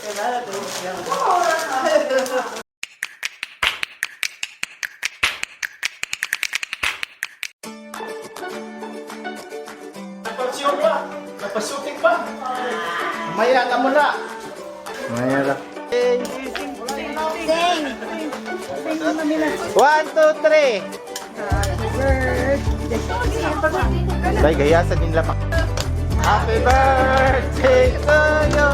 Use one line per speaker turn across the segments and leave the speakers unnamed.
Napasyon pa. Napasuting pa. Maya ka muna. Maya lang.
Sing!
1, 2, 3. Dahil gayasan din lapak. Happy birthday to you.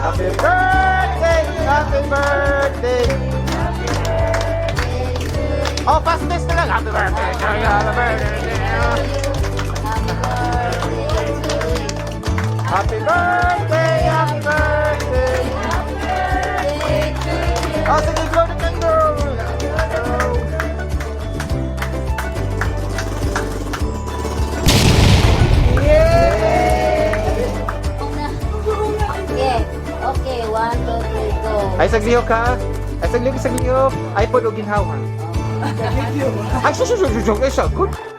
Happy birthday. Happy birthday. Oh, fastest na lang. Happy birthday to you. Happy birthday to you. Happy birthday. Happy birthday. Oh, sige, blow the candle.
Okay, 1, 2, 3, go.
Ay, saglihok ka. Ay, saglihok. Ay, po, ginhaw ha. Ay, susunod. Ay, sagot.